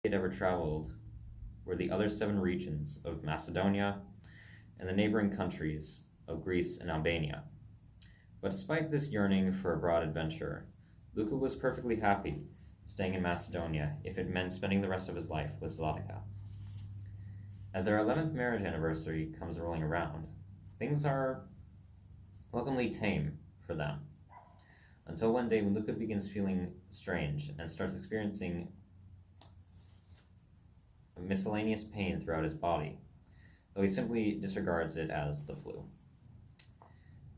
he had ever traveled were the other 7 regions of Macedonia and the neighboring countries of Greece and Albania. But despite this yearning for a broad adventure, Luca was perfectly happy staying in Macedonia if it meant spending the rest of his life with Zlatica. As their 11th marriage anniversary comes rolling around, things are welcomely tame for them. Until one day when Luca begins feeling strange and starts experiencing miscellaneous pain throughout his body, though he simply disregards it as the flu.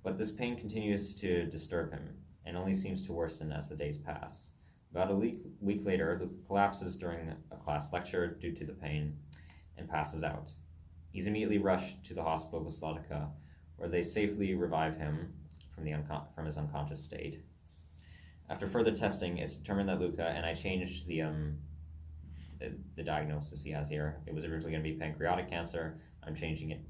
But this pain continues to disturb him and only seems to worsen as the days pass. About a week later, Luca collapses during a class lecture due to the pain and passes out. He's immediately rushed to the hospital with Zlatica, where they safely revive him from his unconscious state. After further testing, it's determined that Luca, and I changed the diagnosis he has here. It was originally going to be pancreatic cancer. I'm changing it.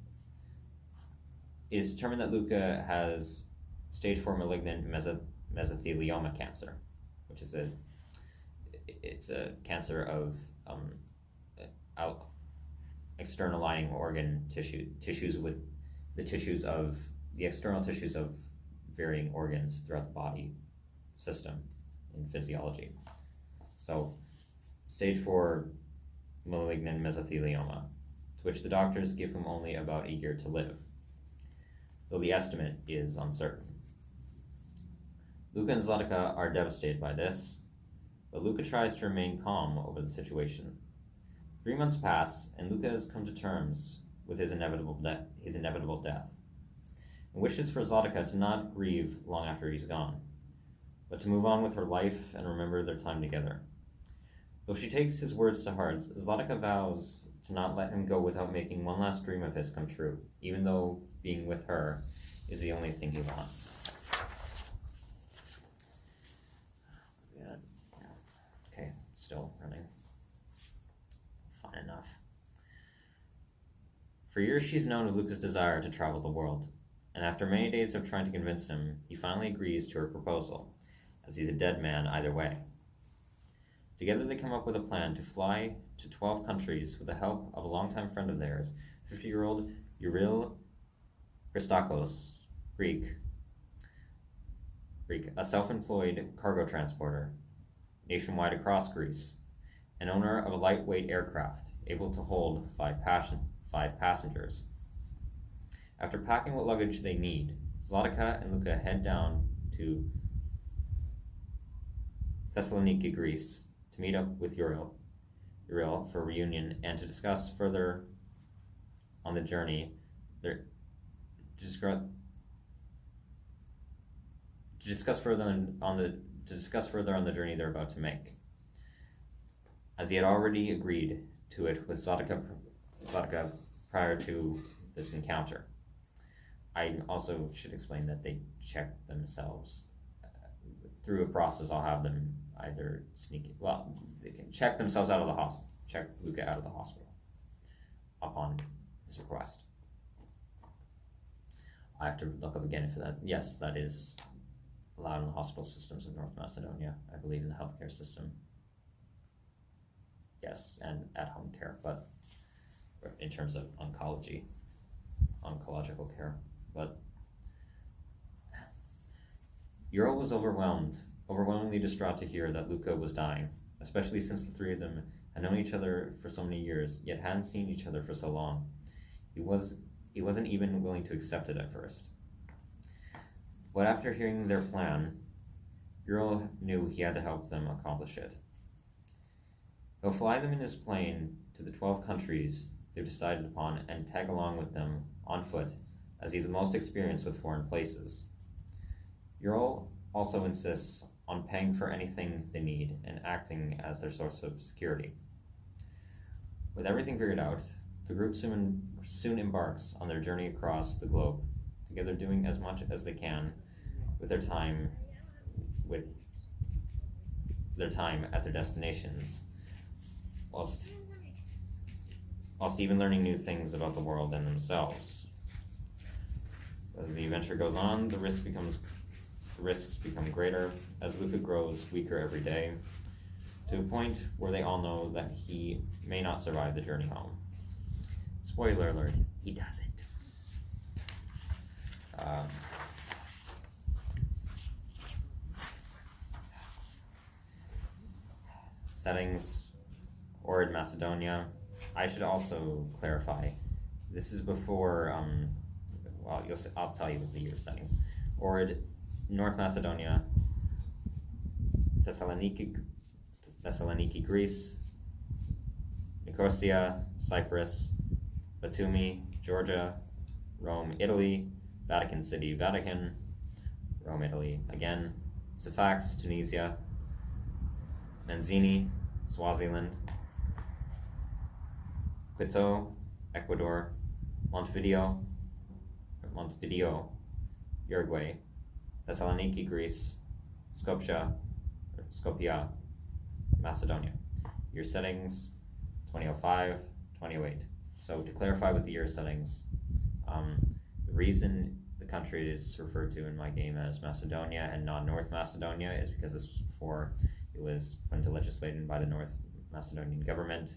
It is determined that Luca has stage 4 malignant mesothelioma cancer, which is a cancer of external lining organ tissues with the external tissues of varying organs throughout the body system in physiology. So, stage 4 malignant mesothelioma, to which the doctors give him only about a year to live, though the estimate is uncertain. Luca and Zlatica are devastated by this, but Luca tries to remain calm over the situation. 3 months pass, and Luca has come to terms with his inevitable death, and wishes for Zlatica to not grieve long after he's gone, but to move on with her life and remember their time together. Though she takes his words to heart, Zlatica vows to not let him go without making one last dream of his come true, even though being with her is the only thing he wants. Okay, still running. Fine enough. For years she's known of Luca's desire to travel the world, and after many days of trying to convince him, he finally agrees to her proposal, as he's a dead man either way. Together they come up with a plan to fly to 12 countries with the help of a longtime friend of theirs, 50-year-old Euril Christakos, Greek, a self-employed cargo transporter, nationwide across Greece, and owner of a lightweight aircraft able to hold 5 passengers. After packing what luggage they need, Zlatica and Luca head down to Thessaloniki, Greece, to meet up with Euril for a reunion and to discuss further on the journey to discuss further on the journey they're about to make, as he had already agreed to it with Zlatica prior to this encounter. I also should explain that they check themselves through a process. I'll have them either they can check themselves out of the hospital, check Luca out of the hospital upon his request. I have to look up again for that. Yes, that is allowed in the hospital systems of North Macedonia. I believe in the healthcare system. Yes, and at-home care, but in terms of oncological care. But Euril was overwhelmingly distraught to hear that Luca was dying, especially since the 3 of them had known each other for so many years, yet hadn't seen each other for so long. He wasn't even willing to accept it at first. But after hearing their plan, Euril knew he had to help them accomplish it. He'll fly them in his plane to the 12 countries they've decided upon and tag along with them on foot, as he's the most experienced with foreign places. Euril also insists on paying for anything they need and acting as their source of security. With everything figured out, the group soon embarks on their journey across the globe, together doing as much as they can with their time at their destinations, whilst even learning new things about the world and themselves. As the adventure goes on, the risks become greater as Luca grows weaker every day. to a point where they all know that he may not survive the journey home. Spoiler alert, he doesn't. Settings, Orid, Macedonia. I should also clarify, this is before, well, I'll tell you the year settings. Orid, North Macedonia, Thessaloniki, Greece, Nicosia, Cyprus, Batumi, Georgia, Rome, Italy, Vatican City, Vatican, Rome, Italy, again, Sfax, Tunisia, Manzini, Swaziland, Quito, Ecuador, Montevideo, Uruguay, Thessaloniki, Greece, Skopje, Macedonia. Year settings, 2005, 2008. So to clarify with the year settings, the reason the country is referred to in my game as Macedonia and not North Macedonia is because this was before it was put into legislation by the North Macedonian government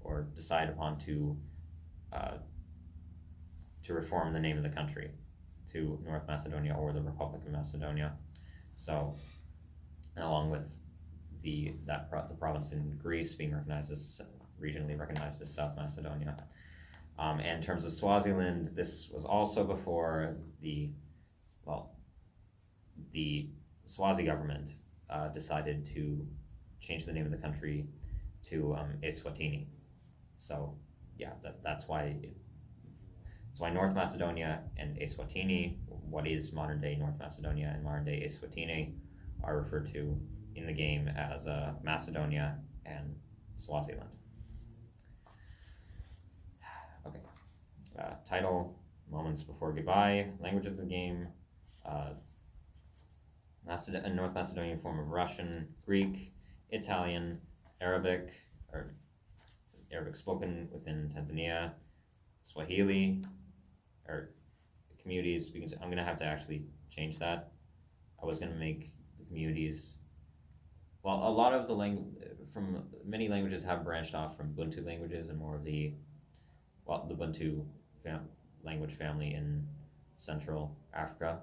or decide upon to reform the name of the country to North Macedonia or the Republic of Macedonia. So, along with the province in Greece being recognized as regionally recognized as South Macedonia. And in terms of Swaziland, this was also before the Swazi government decided to change the name of the country to Eswatini. So yeah, that's why North Macedonia and Eswatini, what is modern day North Macedonia and modern day Eswatini, are referred to in the game as Macedonia and Swaziland. Okay. Title, Moments Before Goodbye, languages of the game, North Macedonian form of Russian, Greek, Italian, Arabic, or Arabic spoken within Tanzania, Swahili, or communities speaking. I'm going to have to actually change that. I was going to make the communities. Well, a lot of from many languages have branched off from Bantu languages and more of the Bantu language family in Central Africa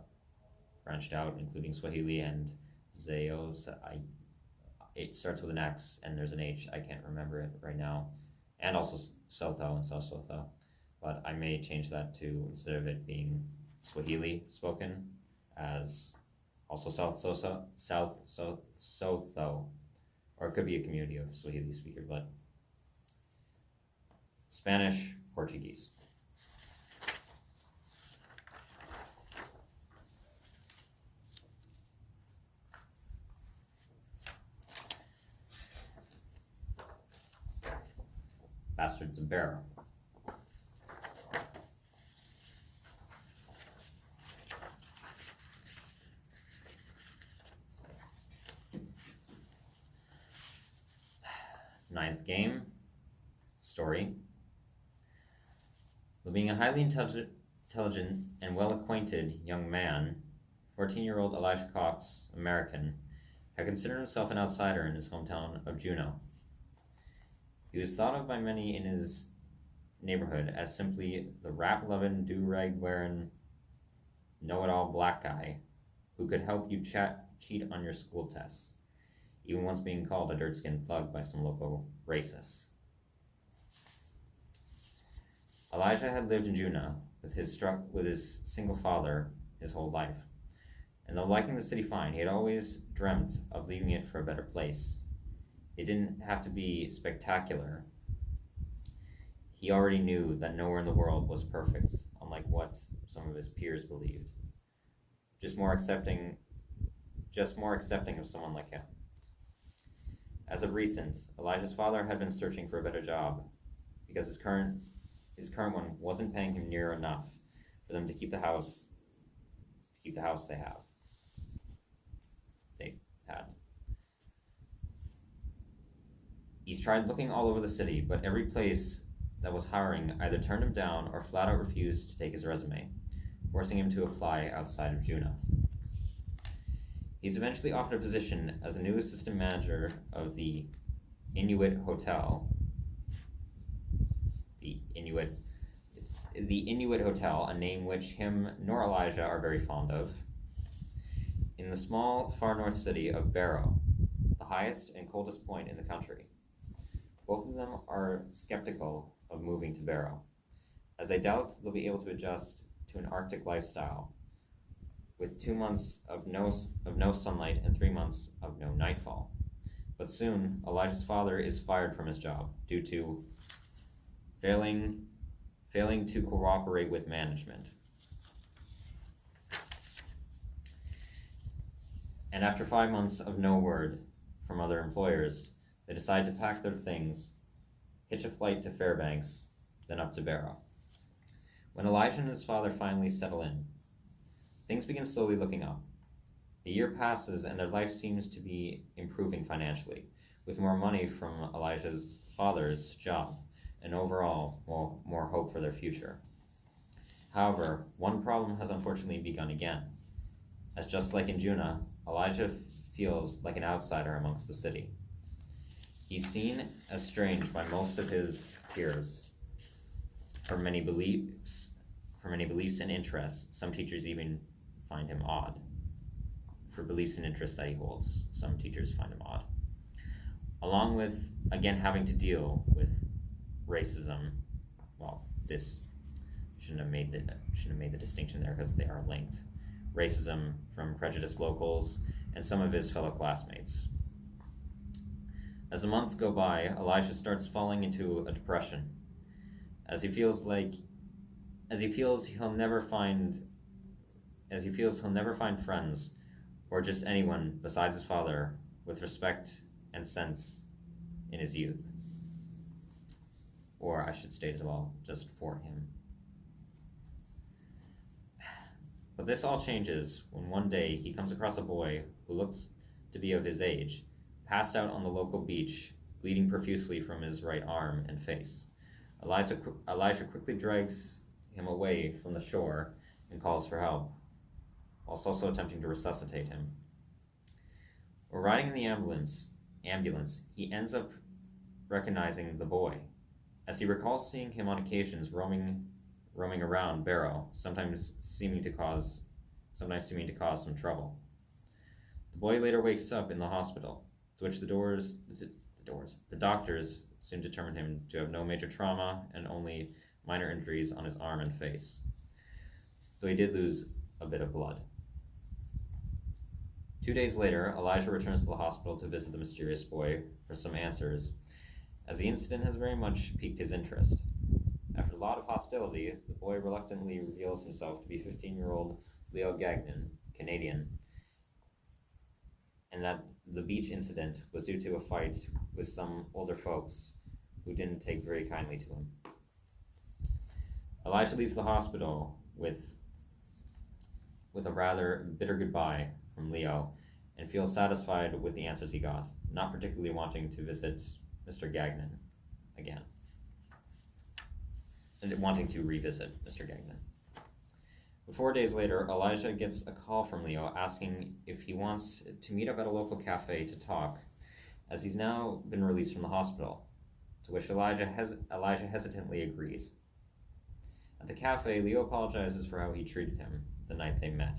branched out, including Swahili and Zao. It starts with an X and there's an H. I can't remember it right now. And also Sotho and South Sotho. But I may change that to, instead of it being Swahili spoken, as also South Sotho, or it could be a community of Swahili speaker, but Spanish, Portuguese. Bastards of Barrow. Ninth game, story. Though being a highly intelligent and well-acquainted young man, 14-year-old Elijah Cox, American, had considered himself an outsider in his hometown of Juneau. He was thought of by many in his neighborhood as simply the rap-loving, do-rag-wearing, know-it-all black guy who could help you cheat on your school tests, even once being called a dirt-skinned thug by some local racists. Elijah had lived in Juneau with his single father his whole life, and though liking the city fine, he had always dreamt of leaving it for a better place. It didn't have to be spectacular. He already knew that nowhere in the world was perfect, unlike what some of his peers believed. Just more accepting of someone like him. As of recent, Elijah's father had been searching for a better job because his current one wasn't paying him near enough for them to keep the house they had. He's tried looking all over the city, but every place that was hiring either turned him down or flat out refused to take his resume, forcing him to apply outside of Juneau. He's eventually offered a position as a new assistant manager of the Inuit hotel, the Inuit Hotel, a name which him nor Elijah are very fond of, in the small far north city of Barrow, the highest and coldest point in the country. Both of them are skeptical of moving to Barrow, as they doubt they'll be able to adjust to an Arctic lifestyle, with 2 months of no sunlight and 3 months of no nightfall. But soon, Elijah's father is fired from his job due to failing to cooperate with management. And after 5 months of no word from other employers, they decide to pack their things, hitch a flight to Fairbanks, then up to Barrow. When Elijah and his father finally settle in, things begin slowly looking up. A year passes and their life seems to be improving financially, with more money from Elijah's father's job, and overall more hope for their future. However, one problem has unfortunately begun again, as just like in Junah, Elijah feels like an outsider amongst the city. He's seen as strange by most of his peers for many beliefs and interests. Some teachers even find him odd. For beliefs and interests that he holds, some teachers find him odd. Along with, again, having to deal with racism. Well, this shouldn't have made the distinction there because they are linked. Racism from prejudiced locals and some of his fellow classmates. As the months go by, Elijah starts falling into a depression, as he feels he'll never find friends or just anyone besides his father with respect and sense in his youth. Or I should state as well, just for him. But this all changes when one day he comes across a boy who looks to be of his age, passed out on the local beach, bleeding profusely from his right arm and face. Elijah quickly drags him away from the shore and calls for help, whilst also attempting to resuscitate him. While riding in the ambulance, he ends up recognizing the boy, as he recalls seeing him on occasions roaming around Barrow, sometimes seeming to cause some trouble. The boy later wakes up in the hospital, to which the doctors soon determine him to have no major trauma and only minor injuries on his arm and face, though he did lose a bit of blood. 2 days later, Elijah returns to the hospital to visit the mysterious boy for some answers, as the incident has very much piqued his interest. After a lot of hostility, the boy reluctantly reveals himself to be 15-year-old Leo Gagnon, Canadian, and that the beach incident was due to a fight with some older folks who didn't take very kindly to him. Elijah leaves the hospital with a rather bitter goodbye from Leo and feels satisfied with the answers he got, not particularly wanting to visit Mr. Gagnon again. And wanting to revisit Mr. Gagnon. 4 days later, Elijah gets a call from Leo asking if he wants to meet up at a local cafe to talk, as he's now been released from the hospital, to which Elijah hesitantly agrees. At the cafe, Leo apologizes for how he treated him the night they met,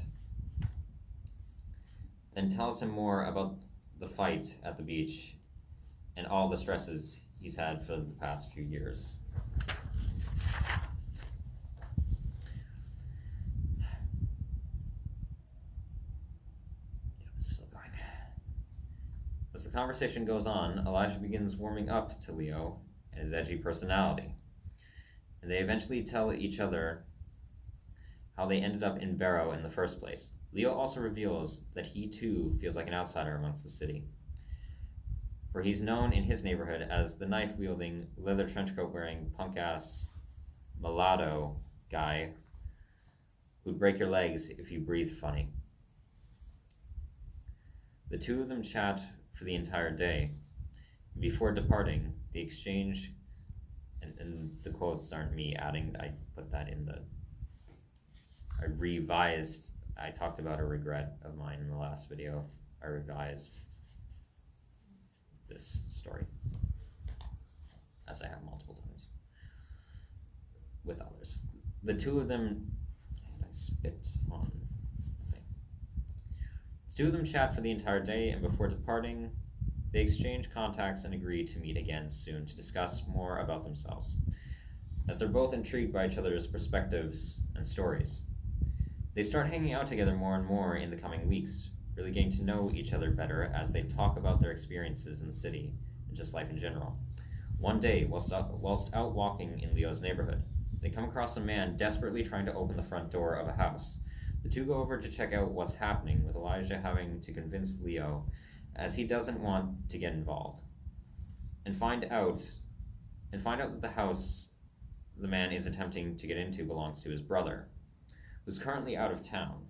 then tells him more about the fight at the beach and all the stresses he's had for the past few years. As the conversation goes on, Elijah begins warming up to Leo and his edgy personality, and they eventually tell each other how they ended up in Barrow in the first place. Leo also reveals that he too feels like an outsider amongst the city, for he's known in his neighborhood as the knife-wielding, leather trenchcoat wearing, punk-ass mulatto guy who'd break your legs if you breathe funny. The two of them chat for the entire day. Before departing, the exchange, and the quotes aren't me adding, I put that in I talked about a regret of mine in the last video. I revised this story. as I have multiple times with others. The two of them, and I spit on the thing. The two of them chat for the entire day, and before departing, they exchange contacts and agree to meet again soon to discuss more about themselves, as they're both intrigued by each other's perspectives and stories. They start hanging out together more and more in the coming weeks, really getting to know each other better as they talk about their experiences in the city and just life in general. One day, whilst out walking in Leo's neighborhood, they come across a man desperately trying to open the front door of a house. The two go over to check out what's happening, with Elijah having to convince Leo, as he doesn't want to get involved, and find out that the house the man is attempting to get into belongs to his brother, who's currently out of town.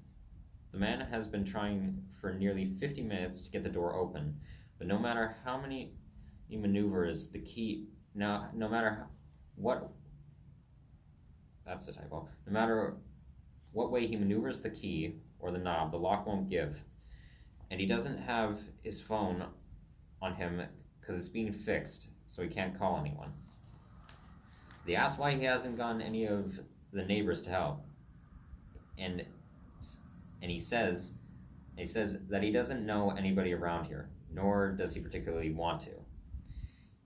The man has been trying for nearly 50 minutes to get the door open, but no matter how many he maneuvers the key, no matter what, that's a typo, no matter what way he maneuvers the key or the knob, the lock won't give. And he doesn't have his phone on him because it's being fixed, so he can't call anyone. They ask why he hasn't gotten any of the neighbors to help, and he says that he doesn't know anybody around here, nor does he particularly want to.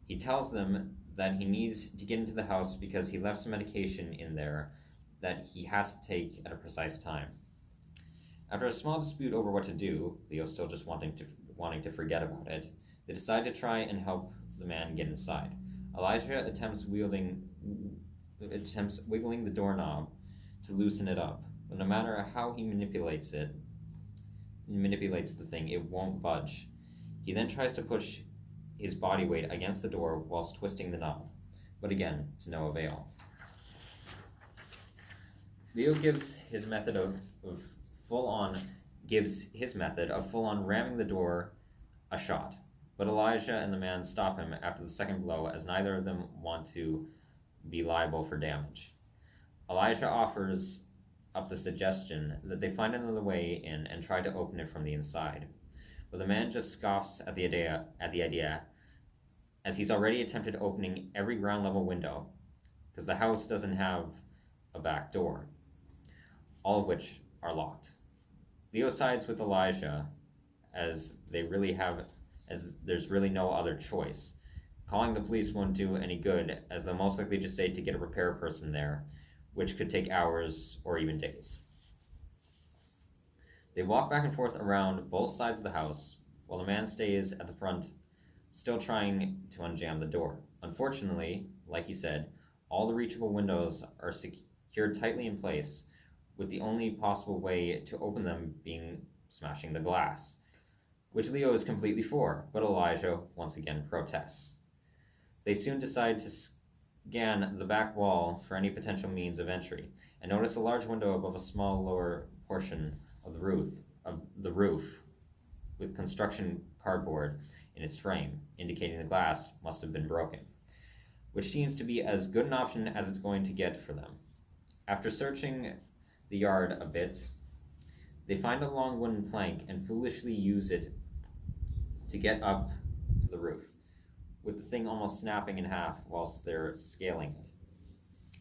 He tells them that he needs to get into the house because he left some medication in there that he has to take at a precise time. After a small dispute over what to do, Leo still just wanting to forget about it, they decide to try and help the man get inside. Elijah attempts wiggling the doorknob to loosen it up, but no matter how he manipulates the thing, it won't budge. He then tries to push his body weight against the door whilst twisting the knob, but again, to no avail. Leo gives his method of full-on ramming the door a shot, but Elijah and the man stop him after the second blow, as neither of them want to be liable for damage. Elijah offers up the suggestion that they find another way in and try to open it from the inside, but the man just scoffs at the idea, as he's already attempted opening every ground level window, because the house doesn't have a back door, all of which are locked. Leo sides with Elijah, as there's really no other choice. Calling the police won't do any good, as they'll most likely just say to get a repair person there, which could take hours or even days. They walk back and forth around both sides of the house, while the man stays at the front, still trying to unjam the door. Unfortunately, like he said, all the reachable windows are secured tightly in place, with the only possible way to open them being smashing the glass, which Leo is completely for, but Elijah once again protests. They soon decide to scan the back wall for any potential means of entry, and notice a large window above a small lower portion of the roof with construction cardboard in its frame, indicating the glass must have been broken, which seems to be as good an option as it's going to get for them. After searching the yard a bit, they find a long wooden plank and foolishly use it to get up to the roof, with the thing almost snapping in half whilst they're scaling it.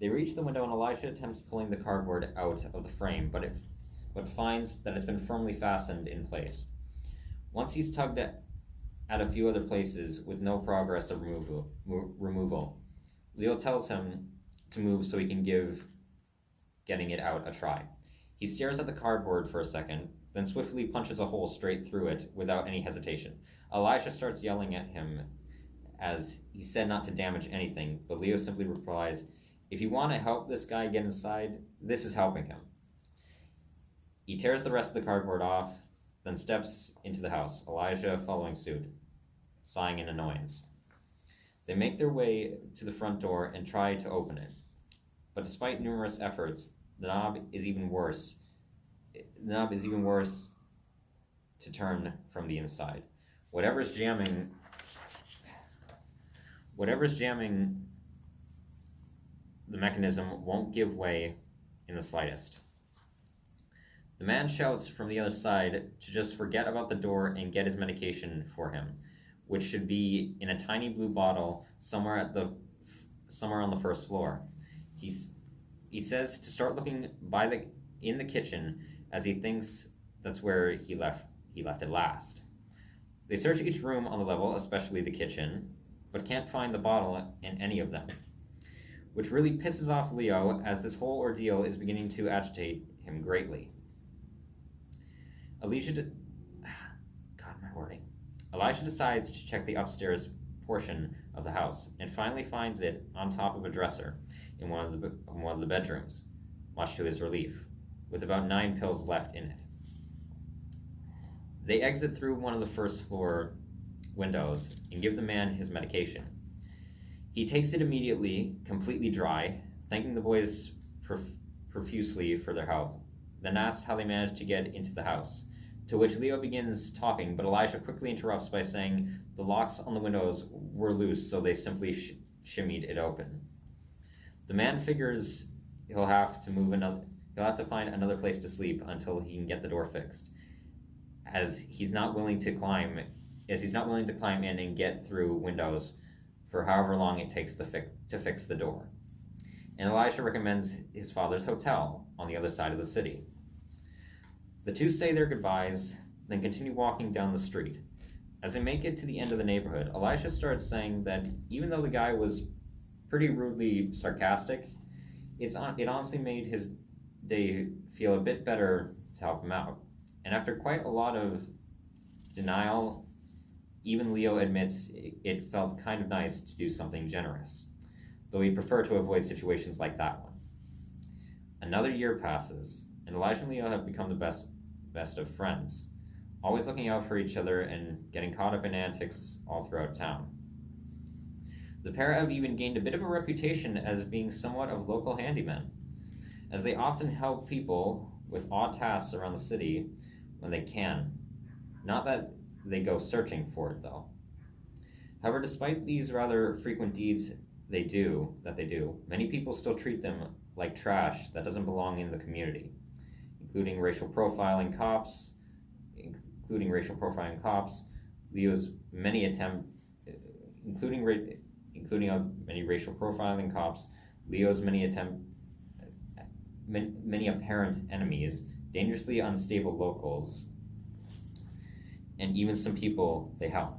They reach the window and Elijah attempts pulling the cardboard out of the frame, but finds that it's been firmly fastened in place. Once he's tugged at a few other places with no progress of removal, Leo tells him to move so he can give getting it out a try. He stares at the cardboard for a second, then swiftly punches a hole straight through it without any hesitation. Elijah starts yelling at him, as he said not to damage anything, but Leo simply replies, "If you want to help this guy get inside, this is helping him." He tears the rest of the cardboard off, then steps into the house, Elijah following suit, sighing in annoyance. They make their way to the front door and try to open it, but despite numerous efforts, the knob is even worse to turn from the inside. Whatever's jamming the mechanism won't give way in the slightest. The man shouts from the other side to just forget about the door and get his medication for him, which should be in a tiny blue bottle somewhere on the first floor. He says to start looking in the kitchen, as he thinks that's where he left it last. They search each room on the level, especially the kitchen, but can't find the bottle in any of them, which really pisses off Leo, as this whole ordeal is beginning to agitate him greatly. Elijah decides to check the upstairs portion of the house and finally finds it on top of a dresser in one of the bedrooms, much to his relief, with about 9 pills left in it. They exit through one of the first floor windows and give the man his medication. He takes it immediately, completely dry, thanking the boys profusely for their help, then asks how they managed to get into the house, to which Leo begins talking, but Elijah quickly interrupts by saying the locks on the windows were loose, so they simply shimmied it open. The man figures he'll have to find another place to sleep until he can get the door fixed, as he's not willing to climb in and get through windows for however long it takes to fix the door. And Elijah recommends his father's hotel on the other side of the city. The two say their goodbyes, then continue walking down the street. As they make it to the end of the neighborhood, Elijah starts saying that even though the guy was pretty rudely sarcastic, it honestly made his day feel a bit better to help him out. And after quite a lot of denial, even Leo admits it felt kind of nice to do something generous, though he'd prefer to avoid situations like that one. Another year passes, and Elijah and Leo have become the best of friends, always looking out for each other and getting caught up in antics all throughout town. The pair have even gained a bit of a reputation as being somewhat of local handymen, as they often help people with odd tasks around the city when they can. Not that they go searching for it, though. However, despite these rather frequent deeds they do, many people still treat them like trash that doesn't belong in the community, including racial profiling cops, Leo's many attempt, including of many racial profiling cops, Leo's many apparent enemies, dangerously unstable locals, and even some people they help.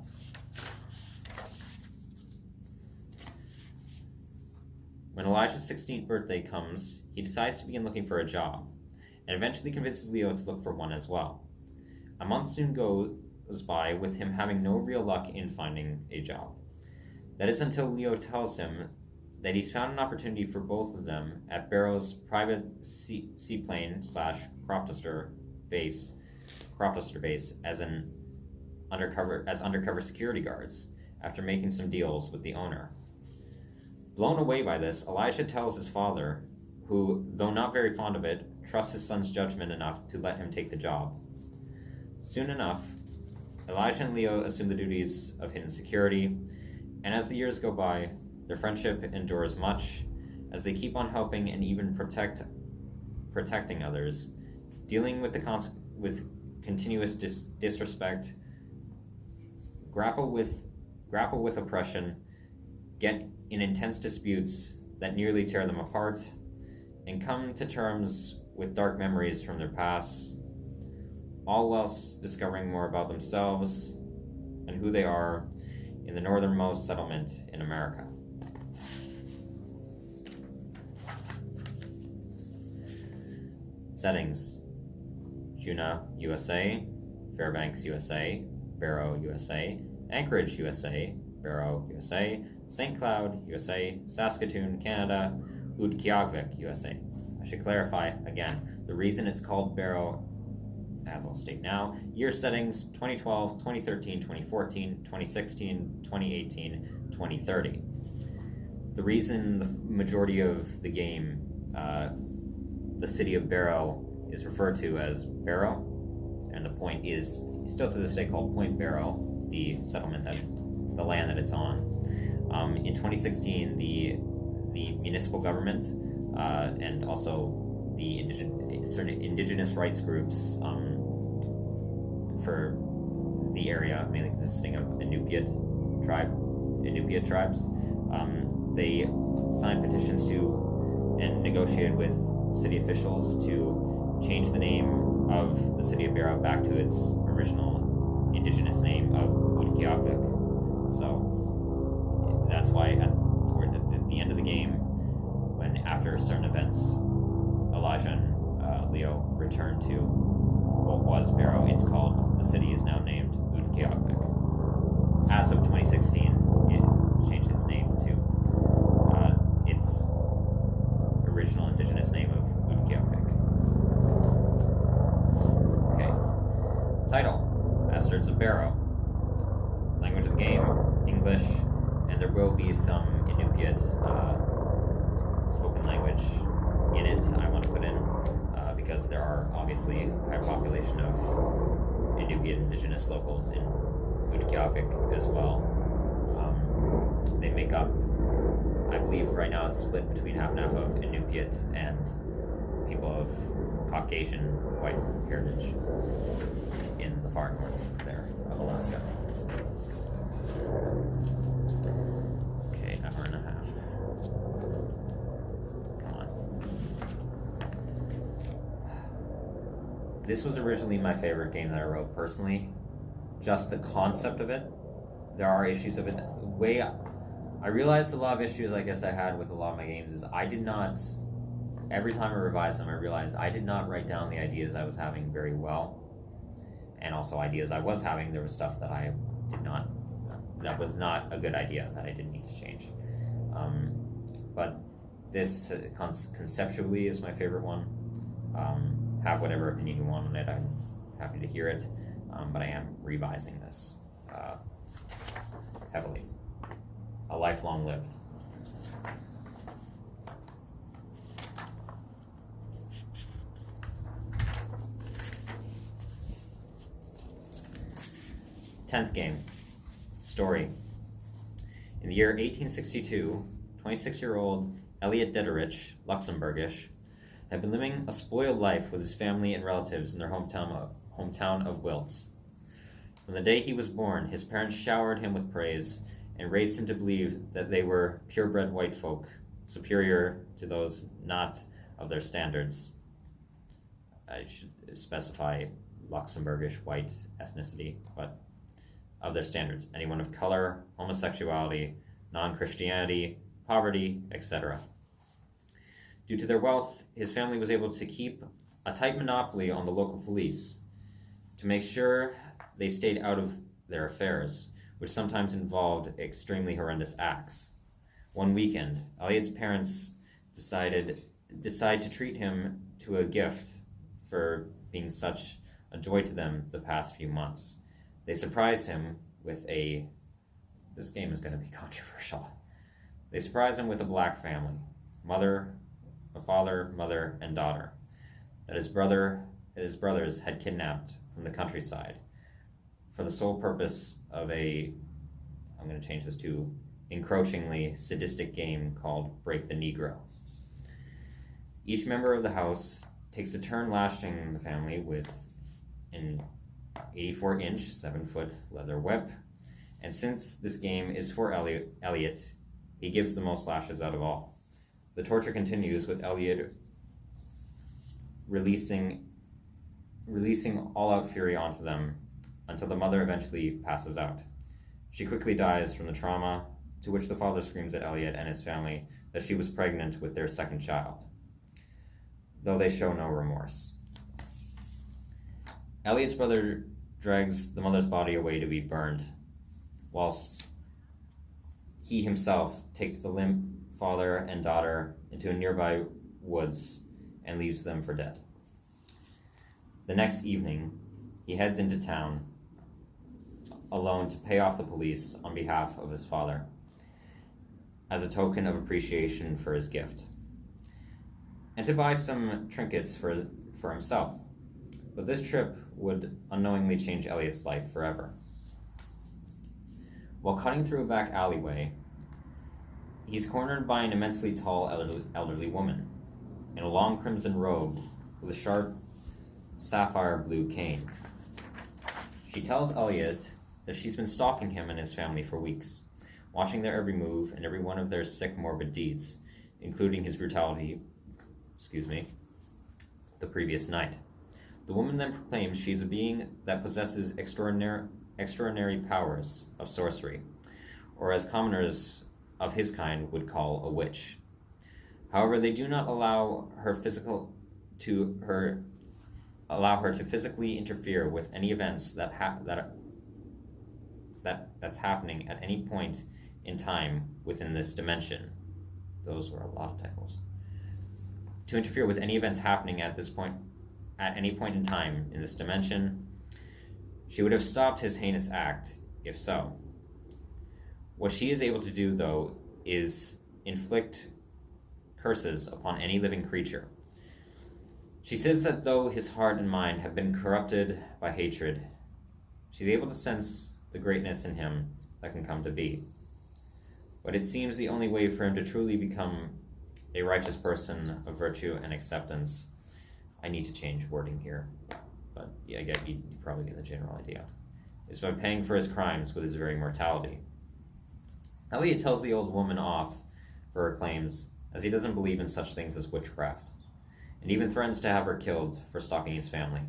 When Elijah's 16th birthday comes, he decides to begin looking for a job, and eventually convinces Leo to look for one as well. A month soon goes by with him having no real luck in finding a job. That is until Leo tells him that he's found an opportunity for both of them at Barrow's private seaplane / crop duster base as undercover security guards, after making some deals with the owner. Blown away by this, Elijah tells his father, who, though not very fond of it, trusts his son's judgment enough to let him take the job. Soon enough, Elijah and Leo assume the duties of hidden security, and as the years go by, their friendship endures much, as they keep on helping and even protecting others, dealing with continuous disrespect, grapple with oppression, get in intense disputes that nearly tear them apart, and come to terms with dark memories from their past, all whilst discovering more about themselves and who they are in the northernmost settlement in America. Settings: Juna, USA, Fairbanks, USA, Barrow, USA, Anchorage, USA, Barrow, USA, St. Cloud, USA, Saskatoon, Canada, Utqiagvik, USA. I should clarify again, the reason it's called Barrow, as I'll state now: year settings 2012, 2013, 2014, 2016, 2018, 2030. The reason the majority of the game, the city of Barrow, is referred to as Barrow, and the point is still to this day called Point Barrow, the settlement the land that it's on. In 2016, the municipal government and also the certain indigenous rights groups for the area, mainly consisting of Inupiat tribes, They signed petitions to and negotiated with city officials to change the name of the city of Barrow back to its original indigenous name of Utqiagvik. So that's why at the end of the game, when after certain events, Elijah and Leo return to what was Barrow, it's called, the city is now named Utqiagvik. As of 2016, it changed its name to its original indigenous name of Utqiagvik. Okay. Title: Bastards of Barrow. Language of the game: English, and there will be some Inupiat spoken language in it. I want to put in because there are obviously a high population of Inupiat indigenous locals in Utqiagvik as well. They make up, I believe right now it's split between half and half of Inupiat and people of Caucasian white heritage in the far north there of Alaska. Okay, hour and a half. Come on. This was originally my favorite game that I wrote personally. Just the concept of it. There are issues of it. I realized a lot of issues I guess I had with a lot of my games is I did not, every time I revised them, I realized I did not write down the ideas I was having very well. And also ideas I was having, there was stuff that I did not, that was not a good idea that I didn't need to change. But this conceptually is my favorite one. Have whatever opinion you want on it, I'm happy to hear it. But I am revising this heavily. A lifelong lived. Tenth game. Story. In the year 1862, 26-year-old Elliot Dederich, Luxembourgish, had been living a spoiled life with his family and relatives in their hometown of Wiltz. From the day he was born, his parents showered him with praise and raised him to believe that they were purebred white folk, superior to those not of their standards. I should specify Luxembourgish white ethnicity, but of their standards. Anyone of color, homosexuality, non-Christianity, poverty, etc. Due to their wealth, his family was able to keep a tight monopoly on the local police to make sure they stayed out of their affairs, which sometimes involved extremely horrendous acts. One weekend, Elliot's parents decide to treat him to a gift for being such a joy to them the past few months. They surprise him with this game is going to be controversial. They surprise him with a black family, a father, mother, and daughter, that his brothers had kidnapped from the countryside for the sole purpose of I'm going to change this to encroachingly sadistic game called Break the Negro. Each member of the house takes a turn lashing the family with an 84-inch, 7-foot leather whip, and since this game is for Elliot, he gives the most lashes out of all. The torture continues with Elliot releasing all-out fury onto them until the mother eventually passes out. She quickly dies from the trauma, to which the father screams at Elliot and his family that she was pregnant with their second child, though they show no remorse. Elliot's brother drags the mother's body away to be burned, whilst he himself takes the limp father and daughter into a nearby woods and leaves them for dead. The next evening, he heads into town alone to pay off the police on behalf of his father, as a token of appreciation for his gift, and to buy some trinkets for himself. But this trip would unknowingly change Elliot's life forever. While cutting through a back alleyway, he's cornered by an immensely tall elderly woman in a long crimson robe with a sharp sapphire blue cane. She tells Elliot that she's been stalking him and his family for weeks, watching their every move and every one of their sick, morbid deeds, including his brutality, the previous night. The woman then proclaims she is a being that possesses extraordinary powers of sorcery, or as commoners of his kind would call a witch. However, they do not allow her to physically interfere with any events that's happening at any point in time within this dimension. Those were a lot of typos. To interfere with any events happening at any point in time in this dimension. She would have stopped his heinous act, if so. What she is able to do, though, is inflict curses upon any living creature. She says that though his heart and mind have been corrupted by hatred, she's able to sense the greatness in him that can come to be. But it seems the only way for him to truly become a righteous person of virtue and acceptance. I need to change wording here, but yeah, you probably get the general idea. Is by paying for his crimes with his very mortality. Elliot tells the old woman off for her claims, as he doesn't believe in such things as witchcraft, and even threatens to have her killed for stalking his family.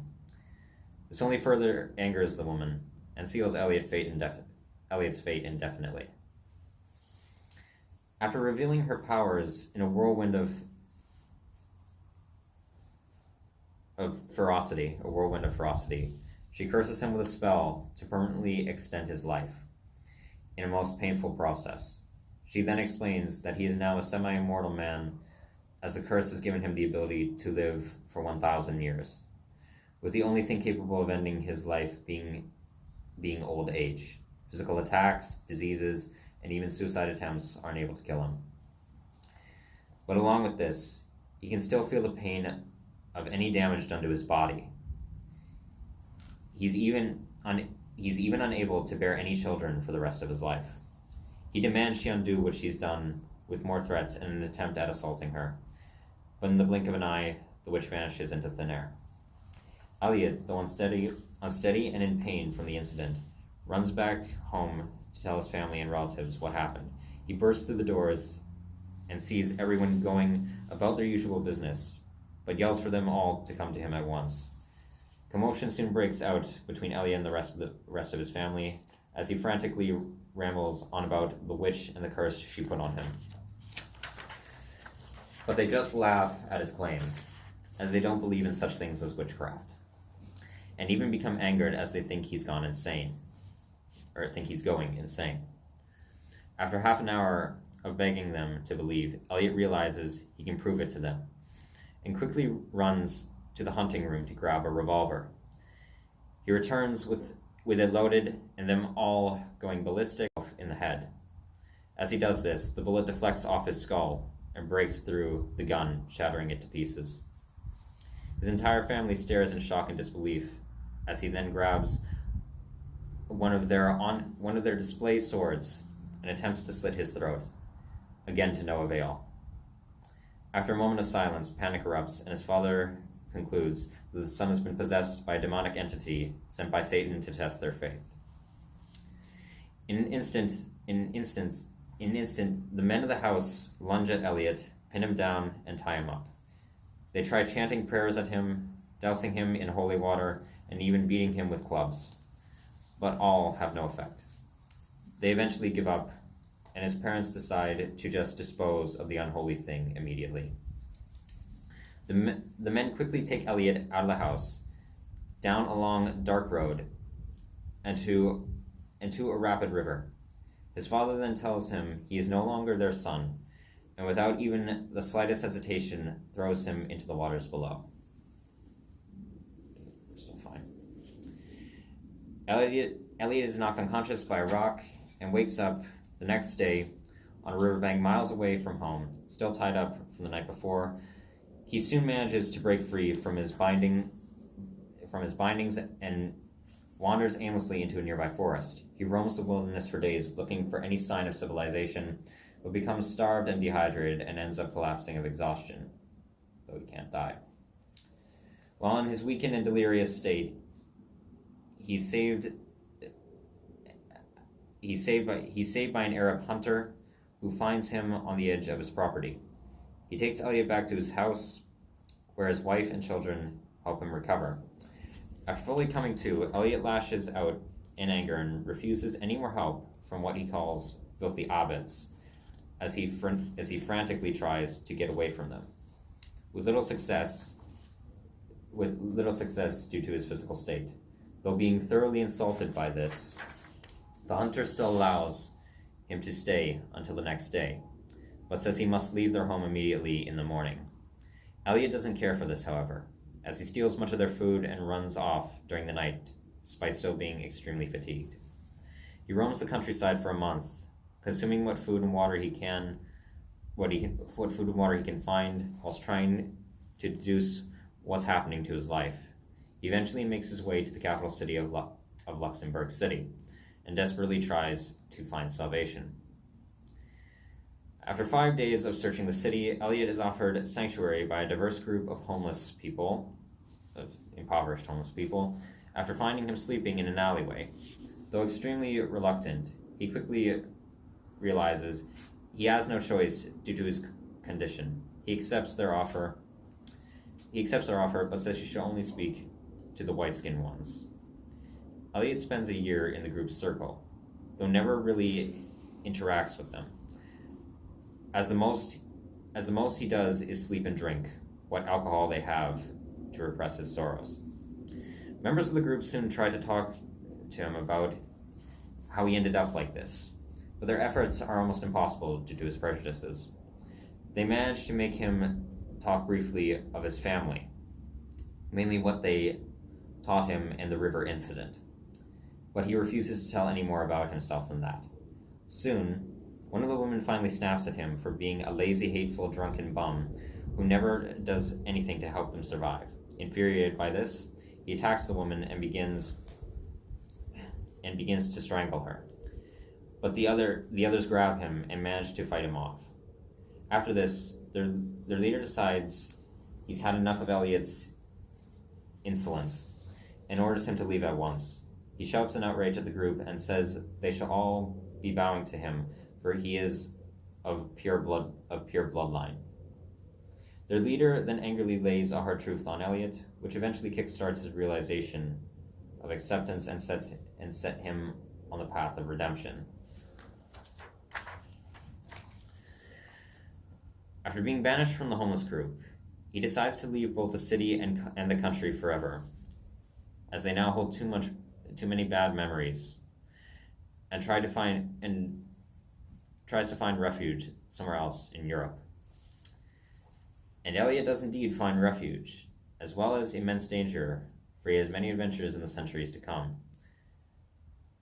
This only further angers the woman and seals Elliot's fate indefinitely. After revealing her powers in a whirlwind of ferocity, she curses him with a spell to permanently extend his life in a most painful process. She then explains that he is now a semi-immortal man, as the curse has given him the ability to live for 1,000 years, with the only thing capable of ending his life being old age. Physical attacks, diseases, and even suicide attempts aren't able to kill him. But along with this, he can still feel the pain of any damage done to his body. He's even unable to bear any children for the rest of his life. He demands she undo what she's done, with more threats and an attempt at assaulting her. But in the blink of an eye, the witch vanishes into thin air. Elliot, though unsteady and in pain from the incident, runs back home to tell his family and relatives what happened. He bursts through the doors and sees everyone going about their usual business, but yells for them all to come to him at once. Commotion soon breaks out between Elliot and the rest of his family, as he frantically rambles on about the witch and the curse she put on him. But they just laugh at his claims, as they don't believe in such things as witchcraft, and even become angered as they think he's going insane. After half an hour of begging them to believe, Elliot realizes he can prove it to them, and quickly runs to the hunting room to grab a revolver. He returns with it loaded and them all going ballistic in the head. As he does this, the bullet deflects off his skull and breaks through the gun, shattering it to pieces. His entire family stares in shock and disbelief as he then grabs one of their display swords and attempts to slit his throat, again to no avail. After a moment of silence, panic erupts, and his father concludes that the son has been possessed by a demonic entity sent by Satan to test their faith. In an instant, the men of the house lunge at Elliot, pin him down, and tie him up. They try chanting prayers at him, dousing him in holy water, and even beating him with clubs, but all have no effect. They eventually give up, and his parents decide to just dispose of the unholy thing immediately. The men quickly take Elliot out of the house, down a long, dark road, and to a rapid river. His father then tells him he is no longer their son, and without even the slightest hesitation, throws him into the waters below. We're still fine. Elliot is knocked unconscious by a rock and wakes up the next day on a riverbank miles away from home, still tied up from the night before. He soon manages to break free from his bindings and wanders aimlessly into a nearby forest. He roams the wilderness for days, looking for any sign of civilization, but becomes starved and dehydrated and ends up collapsing of exhaustion, though he can't die. While in his weakened and delirious state, he's saved he's saved by an Arab hunter who finds him on the edge of his property. He takes Elliot back to his house, where his wife and children help him recover. After fully coming to, Elliot lashes out in anger and refuses any more help from what he calls filthy abbots, as he frantically tries to get away from them. With little success due to his physical state. Though being thoroughly insulted by this, the hunter still allows him to stay until the next day, but says he must leave their home immediately in the morning. Elliot doesn't care for this, however, as he steals much of their food and runs off during the night, despite still being extremely fatigued. He roams the countryside for a month, consuming what food and water he can find, whilst trying to deduce what's happening to his life. He eventually makes his way to the capital city of Luxembourg City, and desperately tries to find salvation. After 5 days of searching the city, Elliot is offered sanctuary by a diverse group of impoverished homeless people, after finding him sleeping in an alleyway. Though extremely reluctant, he quickly realizes he has no choice due to his condition. He accepts their offer, but says he should only speak to the white-skinned ones. Elliot spends a year in the group's circle, though never really interacts with them. As the most he does is sleep and drink what alcohol they have to repress his sorrows. Members of the group soon try to talk to him about how he ended up like this, but their efforts are almost impossible due to his prejudices. They manage to make him talk briefly of his family, mainly what they taught him in the river incident, but he refuses to tell any more about himself than that. Soon, one of the women finally snaps at him for being a lazy, hateful, drunken bum who never does anything to help them survive. Infuriated by this, he attacks the woman and begins to strangle her. But the others grab him and manage to fight him off. After this, their leader decides he's had enough of Elliot's insolence and orders him to leave at once. He shouts in outrage at the group and says they shall all be bowing to him, for he is of pure bloodline. Their leader then angrily lays a hard truth on Elliot, which eventually kickstarts his realization of acceptance and set him on the path of redemption. After being banished from the homeless group, he decides to leave both the city and the country forever, as they now hold too many bad memories, and tries to find refuge somewhere else in Europe. And Elliot does indeed find refuge, as well as immense danger, for he has many adventures in the centuries to come,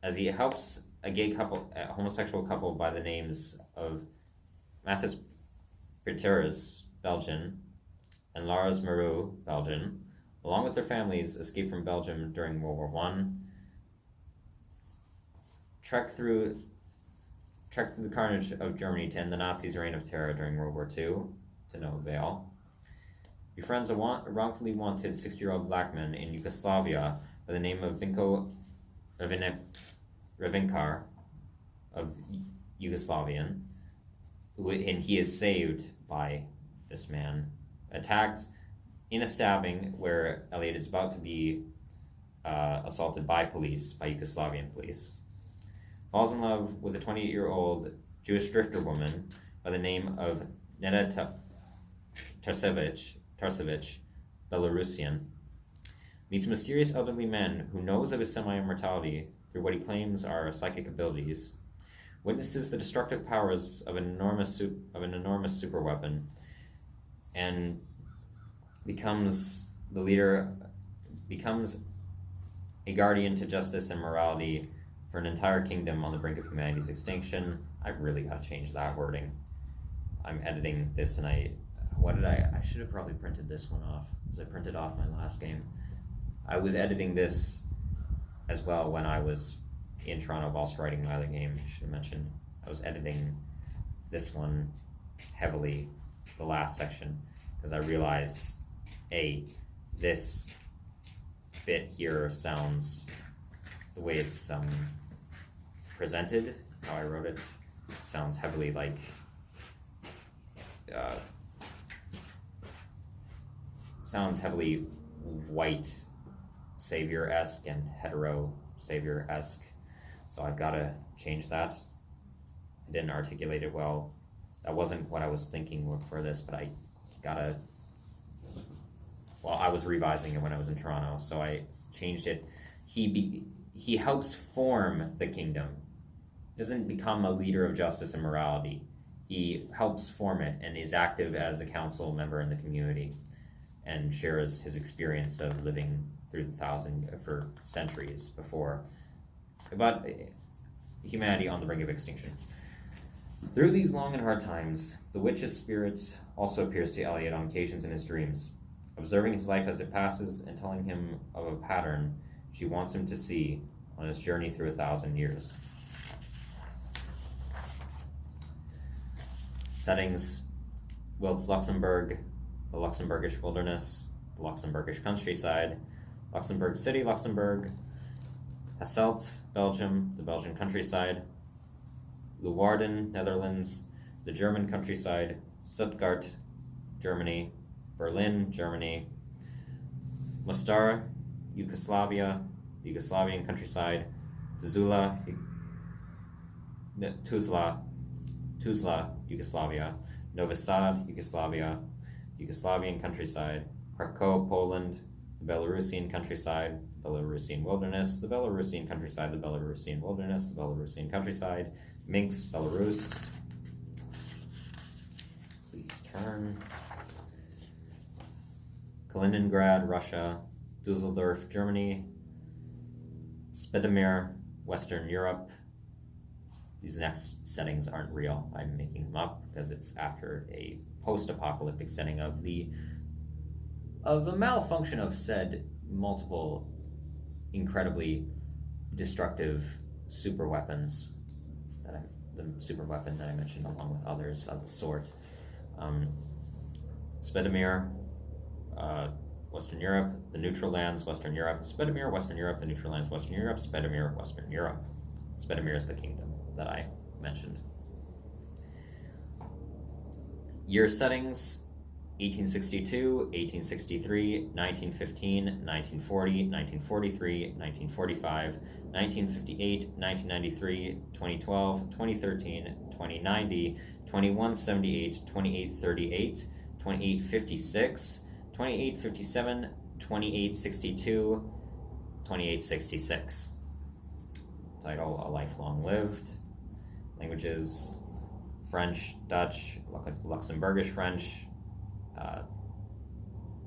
as he helps a homosexual couple by the names of Mathis Pieterus, Belgian, and Lars Maru, Belgian, along with their families, escape from Belgium during World War I, trek through the carnage of Germany to end the Nazis' reign of terror during World War II, to no avail. Befriends a wrongfully wanted 60-year-old black man in Yugoslavia by the name of Vinko Ravinkar of Yugoslavian, and he is saved by this man, attacked in a stabbing where Elliot is about to be assaulted by Yugoslavian police. Falls in love with a 28-year-old Jewish drifter woman by the name of Neda Tarsevich, Belarusian. Meets a mysterious elderly man who knows of his semi-immortality through what he claims are psychic abilities. Witnesses the destructive powers of an enormous superweapon, and becomes a guardian to justice and morality for an entire kingdom on the brink of humanity's extinction. I've really got to change that wording. I'm editing this and I should have probably printed this one off, because I printed off my last game. I was editing this as well when I was in Toronto whilst writing my other game. I should have mentioned I was editing this one heavily, the last section, because I realized this bit here sounds, the way it's presented, how I wrote it, sounds heavily like white savior-esque and hetero savior-esque. So I've got to change that. I didn't articulate it well. That wasn't what I was thinking for this, but I gotta. Well, I was revising it when I was in Toronto, so I changed it. He helps form the kingdom. Doesn't become a leader of justice and morality. He helps form it and is active as a council member in the community, and shares his experience of living through for centuries before, about humanity on the brink of extinction. Through these long and hard times, the witch's spirit also appears to Elliot on occasions in his dreams, observing his life as it passes and telling him of a pattern she wants him to see on his journey through 1,000 years. Settings: Wilts, Luxembourg, the Luxembourgish wilderness, the Luxembourgish countryside, Luxembourg City, Luxembourg, Hasselt, Belgium, the Belgian countryside, Leeuwarden, Netherlands, the German countryside, Stuttgart, Germany, Berlin, Germany, Mostar, Yugoslavia, the Yugoslavian countryside, Tuzla, Yugoslavia, Novi Sad, Yugoslavia, the Yugoslavian countryside, Krakow, Poland, the Belarusian countryside, Belarusian wilderness, the Belarusian countryside, the Belarusian wilderness, the Belarusian countryside, Minsk, Belarus. Please turn. Kaliningrad, Russia, Dusseldorf, Germany, Spedimir, Western Europe. These next settings aren't real. I'm making them up because it's after a post-apocalyptic setting of the malfunction of said multiple incredibly destructive super weapons the super weapon that I mentioned along with others of the sort. Spedimir, Western Europe, the neutral lands, Western Europe, Spedimir, Western Europe, the neutral lands, Western Europe, Spedimir, Western Europe. Spedimir is the kingdom that I mentioned. Year settings: 1862, 1863, 1915, 1940, 1943, 1945, 1958, 1993, 2012, 2013, 2090, 2178, 2838, 2856, 2857, 2862, 2866. Title: A Life Long Lived. Languages: French, Dutch, Luxembourgish French,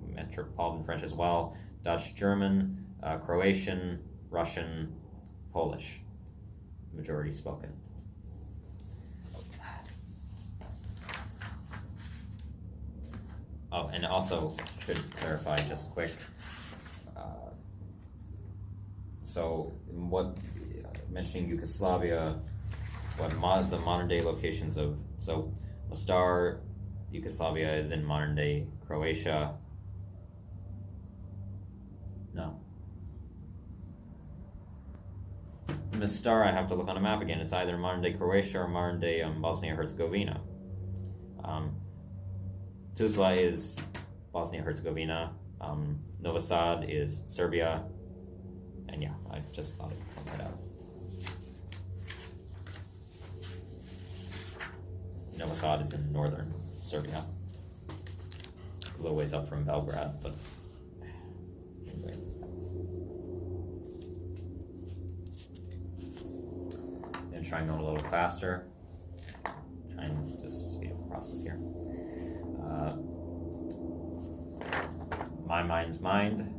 Metropolitan French as well, Dutch, German, Croatian, Russian, Polish, majority spoken. Oh, and also should clarify just quick. So, what mentioning Yugoslavia, what the modern day locations of, so Mostar, Yugoslavia is in modern day Croatia. No. Mostar, I have to look on a map again. It's either modern day Croatia or modern day Bosnia-Herzegovina. Tuzla is Bosnia-Herzegovina. Novi Sad is Serbia. And yeah, I just thought I'd point that out. Novi Sad is in northern Serbia. A little ways up from Belgrade, but anyway. Gonna try and go a little faster. Try and just speed up the process here. My mind's mind.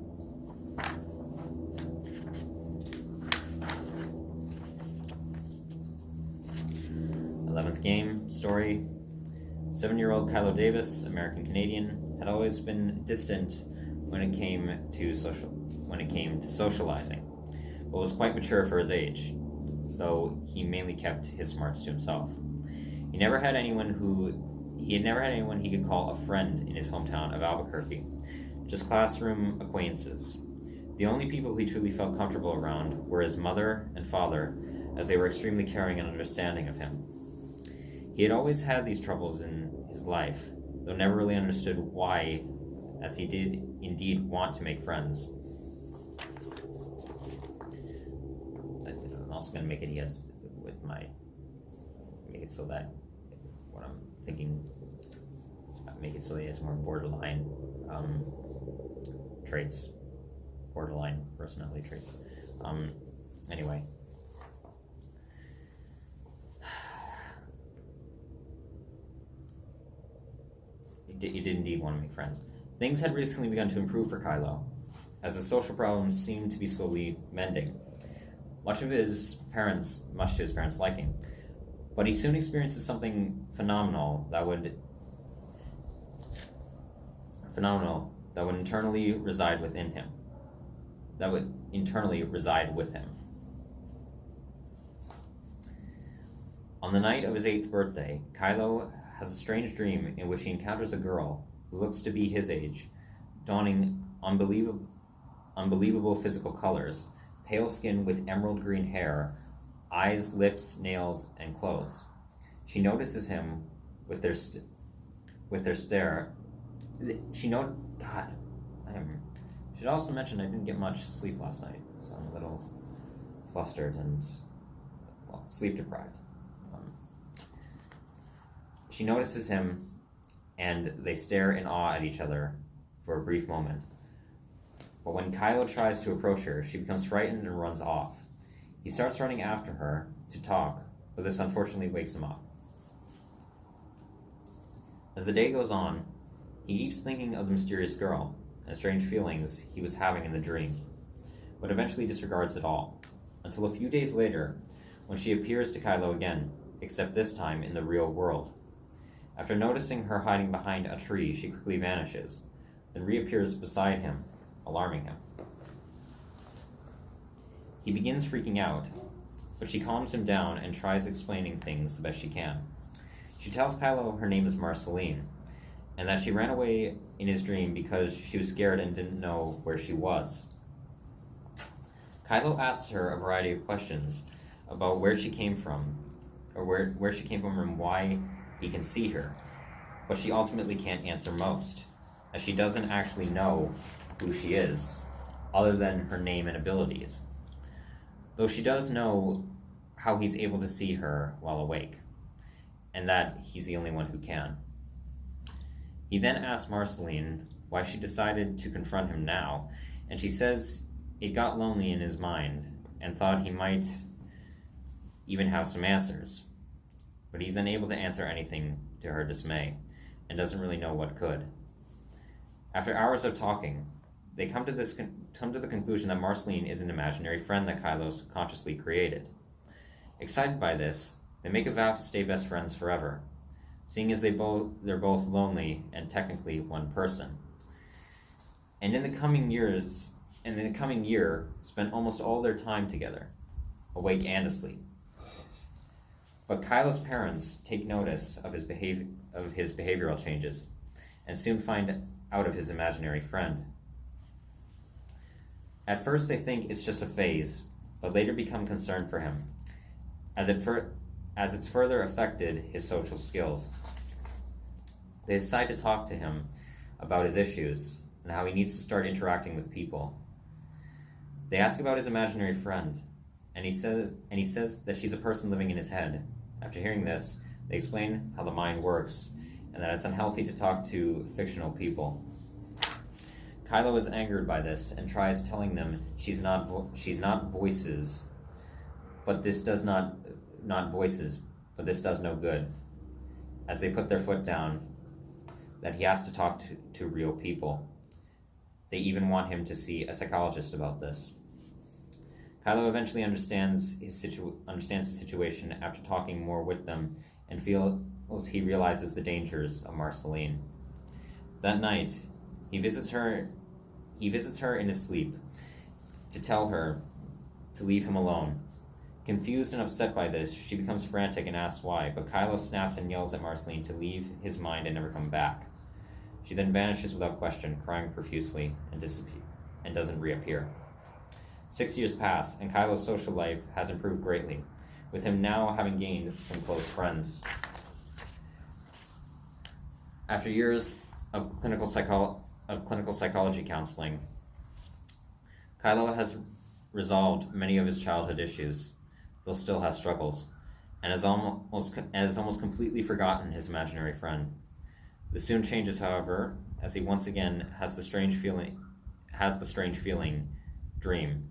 Game story. 7-year-old Kylo Davis, American-Canadian, had always been distant when it came to socializing, but was quite mature for his age, though he mainly kept his smarts to himself. He had never had anyone he could call a friend in his hometown of Albuquerque, just classroom acquaintances. The only people he truly felt comfortable around were his mother and father, as they were extremely caring and understanding of him. He had always had these troubles in his life, though never really understood why, as he did indeed want to make friends. I'm also going to make it make it so that what I'm thinking, make it so he has more borderline traits, borderline personality traits. Anyway. He did indeed want to make friends. Things had recently begun to improve for Kylo, as his social problems seemed to be slowly mending, much to his parents' liking. But he soon experiences something phenomenal that would internally reside within him. That would internally reside with him. On the night of his 8th birthday, Kylo has a strange dream in which he encounters a girl who looks to be his age, donning unbelievable physical colors, pale skin with emerald green hair, eyes, lips, nails, and clothes. She notices him with their stare. Should also mention I didn't get much sleep last night, so I'm a little flustered and, sleep deprived. She notices him, and they stare in awe at each other for a brief moment. But when Kylo tries to approach her, she becomes frightened and runs off. He starts running after her to talk, but this unfortunately wakes him up. As the day goes on, he keeps thinking of the mysterious girl and strange feelings he was having in the dream, but eventually disregards it all, until a few days later, when she appears to Kylo again, except this time in the real world. After noticing her hiding behind a tree, she quickly vanishes, then reappears beside him, alarming him. He begins freaking out, but she calms him down and tries explaining things the best she can. She tells Kylo her name is Marceline, and that she ran away in his dream because she was scared and didn't know where she was. Kylo asks her a variety of questions about where she came from, or where she came from and why he can see her, but she ultimately can't answer most, as she doesn't actually know who she is, other than her name and abilities, though she does know how he's able to see her while awake, and that he's the only one who can. He then asks Marceline why she decided to confront him now, and she says it got lonely in his mind and thought he might even have some answers. But he's unable to answer anything to her dismay, and doesn't really know what could. After hours of talking, they come to the conclusion that Marceline is an imaginary friend that Kylo subconsciously created. Excited by this, they make a vow to stay best friends forever, seeing as they're both lonely and technically one person. And in the coming year, spend almost all their time together, awake and asleep. But Kylo's parents take notice of his behavioral changes, and soon find out of his imaginary friend. At first they think it's just a phase, but later become concerned for him, as it's further affected his social skills. They decide to talk to him about his issues and how he needs to start interacting with people. They ask about his imaginary friend, and he says that she's a person living in his head. After hearing this, they explain how the mind works and that it's unhealthy to talk to fictional people. Kylo is angered by this and tries telling them she's not voices, but this does not voices, but this does no good. As they put their foot down, that he has to talk to real people. They even want him to see a psychologist about this. Kylo eventually understands the situation after talking more with them, and feels he realizes the dangers of Marceline. That night, he visits her in his sleep to tell her to leave him alone. Confused and upset by this, she becomes frantic and asks why, but Kylo snaps and yells at Marceline to leave his mind and never come back. She then vanishes without question, crying profusely, and doesn't reappear. 6 years pass, and Kylo's social life has improved greatly, with him now having gained some close friends. After years of clinical psychology counseling, Kylo has resolved many of his childhood issues, though still has struggles, and has almost completely forgotten his imaginary friend. This soon changes, however, as he once again has a strange feeling dream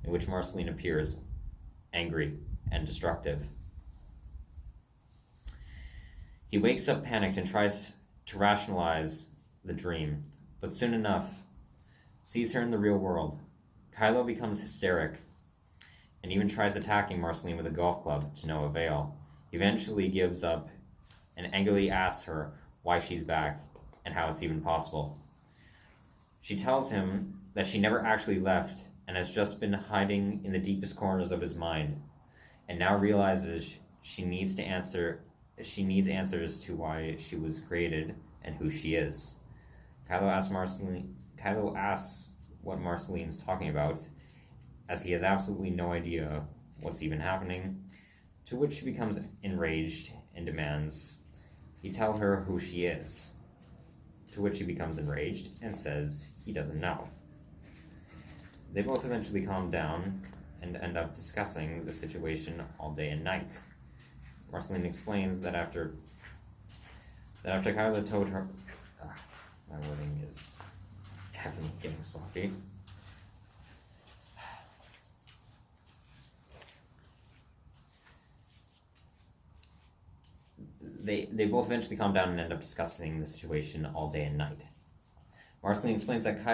in which Marceline appears angry and destructive. He wakes up panicked and tries to rationalize the dream, but soon enough sees her in the real world. Kylo becomes hysteric and even tries attacking Marceline with a golf club to no avail. He eventually gives up and angrily asks her why she's back and how it's even possible. She tells him that she never actually left and has just been hiding in the deepest corners of his mind, and now realizes she needs answers to why she was created and who she is. Kylo asks what Marceline's talking about, as he has absolutely no idea what's even happening, to which she becomes enraged and demands he tell her who she is, to which he becomes enraged and says he doesn't know. They both eventually calm down and end up discussing the situation all day and night. Marceline explains that after Kylo told her, my wording is definitely getting sloppy. They both eventually calm down and end up discussing the situation all day and night. Marceline explains that after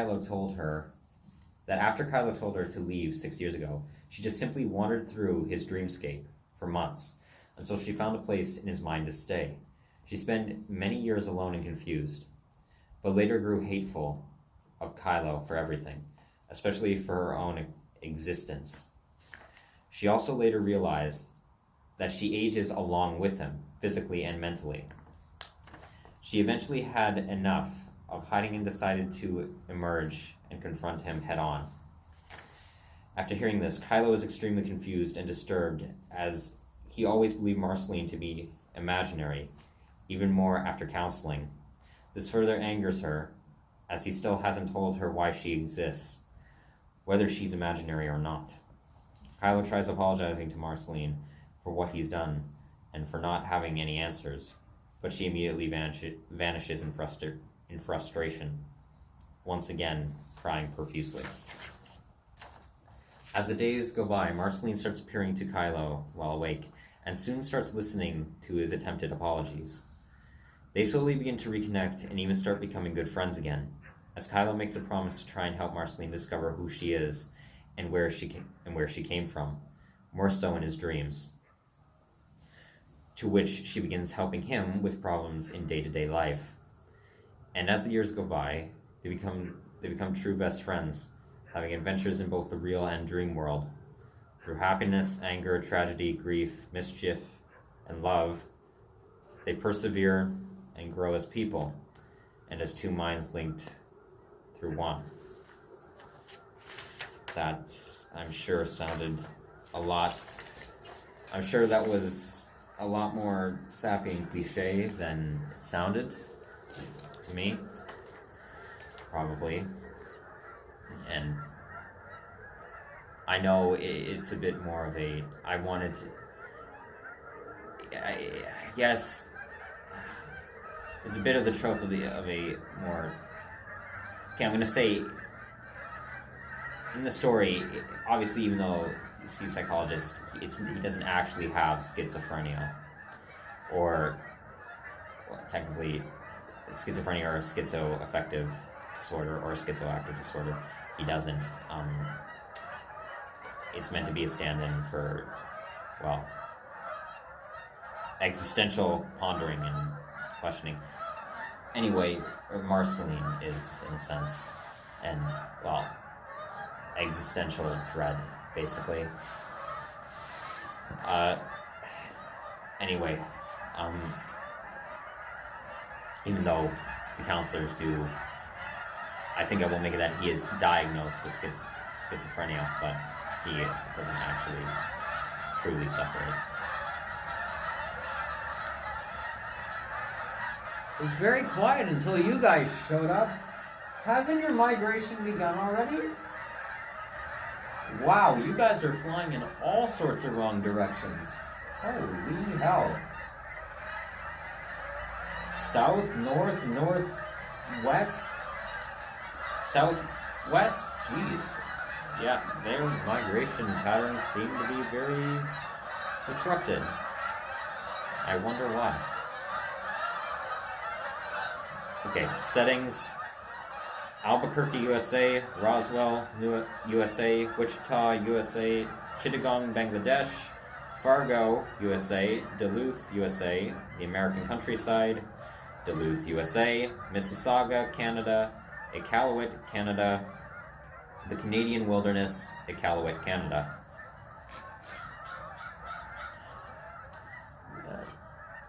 Kylo told her to leave 6 years ago, she just simply wandered through his dreamscape for months until she found a place in his mind to stay. She spent many years alone and confused, but later grew hateful of Kylo for everything, especially for her own existence. She also later realized that she ages along with him, physically and mentally. She eventually had enough of hiding and decided to emerge and confront him head on. After hearing this, Kylo is extremely confused and disturbed, as he always believed Marceline to be imaginary, even more after counseling. This further angers her, as he still hasn't told her why she exists, whether she's imaginary or not. Kylo tries apologizing to Marceline for what he's done and for not having any answers, but she immediately vanishes in frustration, once again crying profusely. As the days go by, Marceline starts appearing to Kylo while awake, and soon starts listening to his attempted apologies. They slowly begin to reconnect and even start becoming good friends again, as Kylo makes a promise to try and help Marceline discover who she is and where she came from, more so in his dreams, to which she begins helping him with problems in day-to-day life. And as the years go by, they become true best friends, having adventures in both the real and dream world. Through happiness, anger, tragedy, grief, mischief, and love, they persevere and grow as people, and as two minds linked through one. That, I'm sure, sounded a lot... I'm sure that was a lot more sappy and cliche than it sounded to me, probably. And I know it's a bit more of a, I guess, it's a bit of the trope of a more, okay, I'm going to say, in the story, obviously, even though he's a psychologist, he doesn't actually have schizophrenia, or, well, technically, schizophrenia or a schizoaffective disorder or a schizoactive disorder. He doesn't. It's meant to be a stand-in for, well, existential pondering and questioning. Anyway, Marceline is, in a sense, and, well, existential dread, basically. Anyway, even though the counselors do I think I will make it that he is diagnosed with schizophrenia, but he doesn't actually truly suffer it. It was very quiet until you guys showed up. Hasn't your migration begun already? Wow, you guys are flying in all sorts of wrong directions. Holy hell. South, north, northwest, southwest? Jeez. Yeah, their migration patterns seem to be very disrupted. I wonder why. Okay, settings. Albuquerque, USA, Roswell, USA, Wichita, USA, Chittagong, Bangladesh, Fargo, USA, Duluth, USA, the American countryside, Duluth, USA, Mississauga, Canada, Iqaluit, Canada, the Canadian wilderness, Iqaluit, Canada.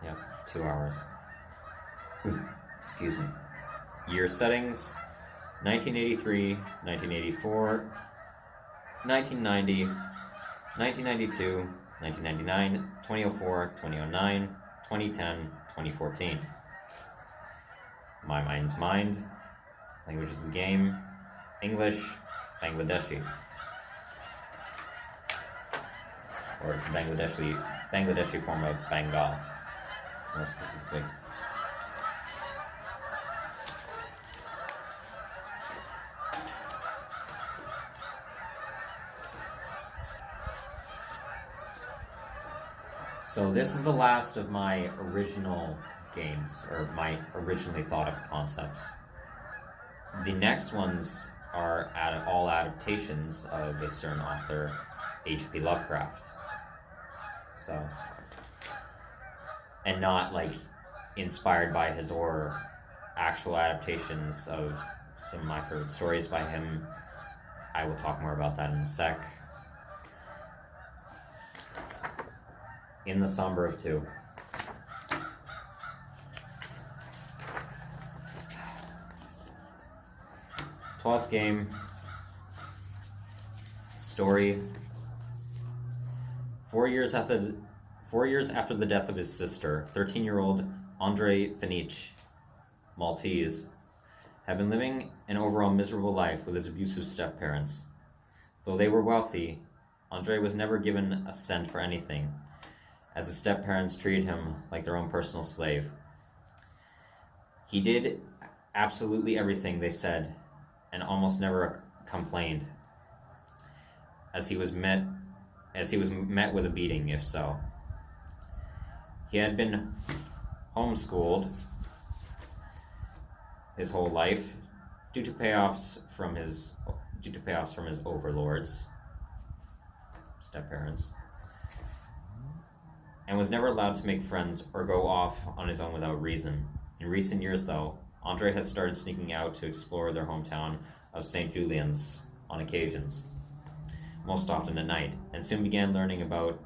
Yeah, 2 hours. Excuse me. Year settings: 1983, 1984, 1990, 1992, 1999, 2004, 2009, 2010, 2014. My mind's mind. Languages of the game: English, Bangladeshi. Or Bangladeshi form of Bengal, more specifically. So this is the last of my original games, or my originally thought of concepts. The next ones are all adaptations of a certain author, H.P. Lovecraft. So, and not like inspired by his or actual adaptations of some of my favorite stories by him. I will talk more about that in a sec. In the Somber of Two. Twelfth game. Story. 4 years after the death of his sister, 13-year-old Andre Finich, Maltese, had been living an overall miserable life with his abusive step-parents. Though they were wealthy, Andre was never given a cent for anything, as the step-parents treated him like their own personal slave. He did absolutely everything they said, and almost never complained, as he was met with a beating, if so. He had been homeschooled his whole life due to payoffs from his overlords, step-parents, and was never allowed to make friends or go off on his own without reason. In recent years, though, Andre had started sneaking out to explore their hometown of St. Julian's on occasions, most often at night, and soon began learning about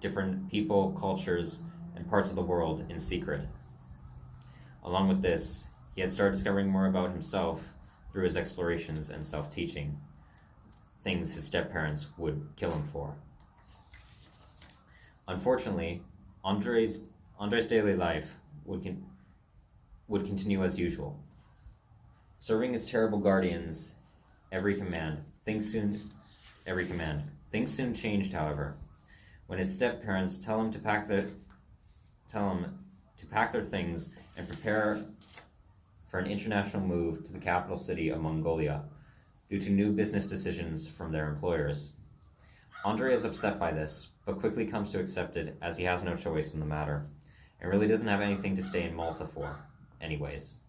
different people, cultures, and parts of the world in secret. Along with this, he had started discovering more about himself through his explorations and self-teaching, things his step-parents would kill him for. Unfortunately, Andre's daily life would continue as usual, serving his terrible guardians every command. Things soon changed, however, when his step-parents tell him to pack their things and prepare for an international move to the capital city of Mongolia due to new business decisions from their employers. Andre is upset by this, but quickly comes to accept it, as he has no choice in the matter, and really doesn't have anything to stay in Malta for, anyways.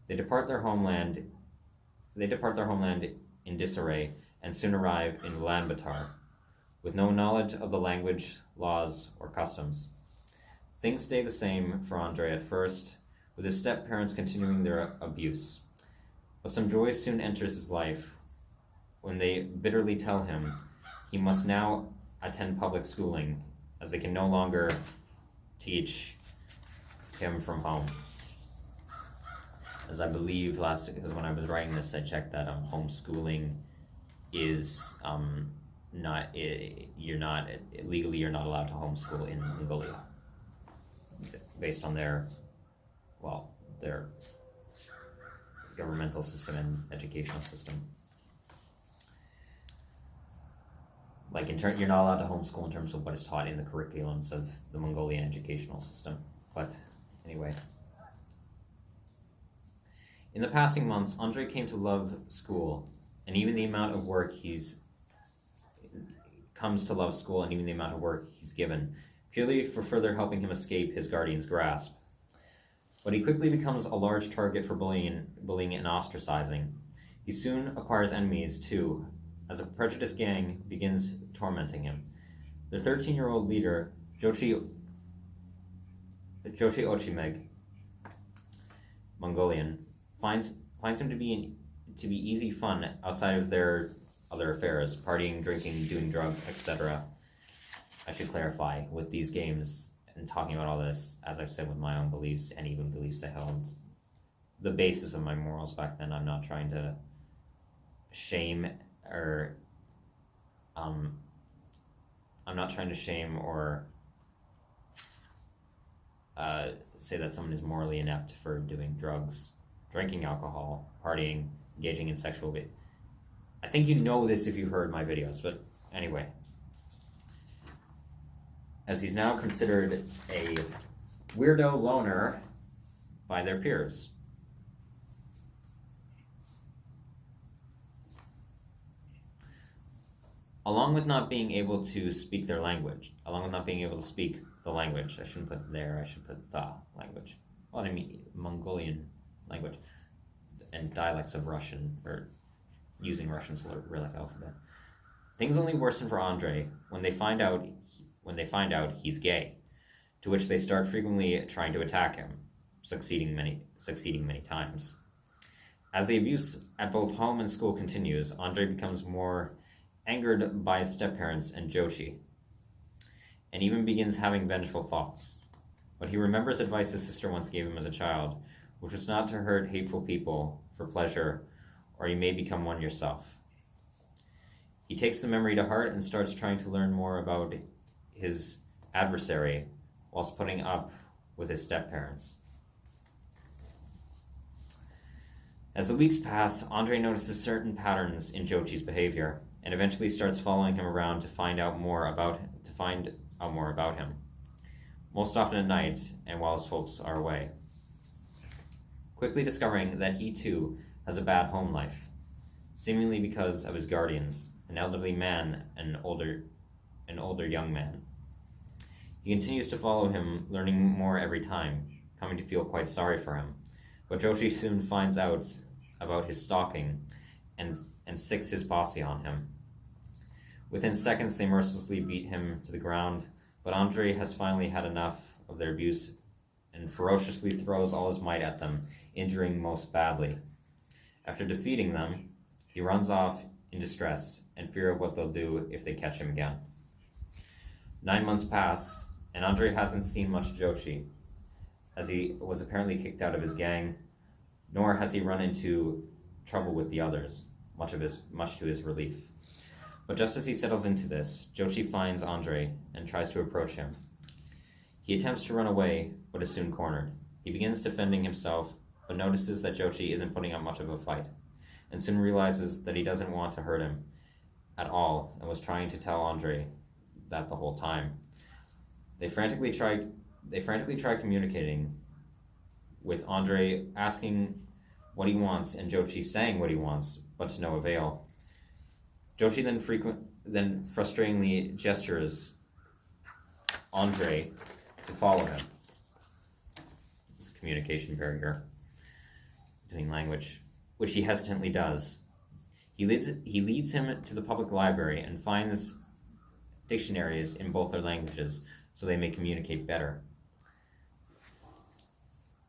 They depart their homeland in disarray, and soon arrive in Ulaanbaatar, with no knowledge of the language, laws, or customs. Things stay the same for Andre at first, with his step-parents continuing their abuse. But some joy soon enters his life, when they bitterly tell him he must now attend public schooling, as they can no longer teach him from home. as I believe because when I was writing this, I checked that homeschooling is you're not legally you're not allowed to homeschool in Mongolia based on their governmental system and educational system. Like you're not allowed to homeschool in terms of what is taught in the curriculums of the Mongolian educational system. But anyway, in the passing months, Andre came to love school, and even the amount of work he's given, purely for further helping him escape his guardian's grasp. But he quickly becomes a large target for bullying and ostracizing. He soon acquires enemies too, as a prejudiced gang begins tormenting him. The 13-year-old leader, Jochi Ochimeg, Mongolian, finds him to be easy fun outside of their other affairs, partying, drinking, doing drugs, etc. I should clarify, with these games and talking about all this, as I've said with my own beliefs and even beliefs I held, the basis of my morals back then, I'm not trying to shame or say that someone is morally inept for doing drugs, drinking alcohol, partying, engaging in sexual I think you know this if you heard my videos, but anyway. As he's now considered a weirdo loner by their peers. Along with not being able to speak the language, I shouldn't put there, I should put the language. Well, I mean, Mongolian language and dialects of Russian, or using Russian Cyrillic alphabet. Things only worsen for Andre when they find out he's gay, to which they start frequently trying to attack him, succeeding many times. As the abuse at both home and school continues, Andre becomes more angered by his step-parents and Jochi, and even begins having vengeful thoughts. But he remembers advice his sister once gave him as a child, which was not to hurt hateful people for pleasure, or you may become one yourself. He takes the memory to heart and starts trying to learn more about his adversary whilst putting up with his step-parents. As the weeks pass, Andre notices certain patterns in Jochi's behavior and eventually starts following him around to find out more about him, most often at night and while his folks are away. Quickly discovering that he too has a bad home life, seemingly because of his guardians, an elderly man and an older young man. He continues to follow him, learning more every time, coming to feel quite sorry for him. But Joshi soon finds out about his stalking and sicks his posse on him. Within seconds, they mercilessly beat him to the ground, but Andre has finally had enough of their abuse and ferociously throws all his might at them, injuring most badly. After defeating them, he runs off in distress and fear of what they'll do if they catch him again. 9 months pass, and Andre hasn't seen much of Jochi, as he was apparently kicked out of his gang, nor has he run into trouble with the others, much to his relief. But just as he settles into this, Jochi finds Andre and tries to approach him. He attempts to run away, but is soon cornered. He begins defending himself, but notices that Jochi isn't putting up much of a fight, and soon realizes that he doesn't want to hurt him at all, and was trying to tell Andre that the whole time. They frantically try communicating, with Andre asking what he wants and Jochi saying what he wants, but to no avail. Jochi then frustratingly gestures Andre to follow him. It's a communication barrier between language, which he hesitantly does. He leads him to the public library and finds dictionaries in both their languages so they may communicate better.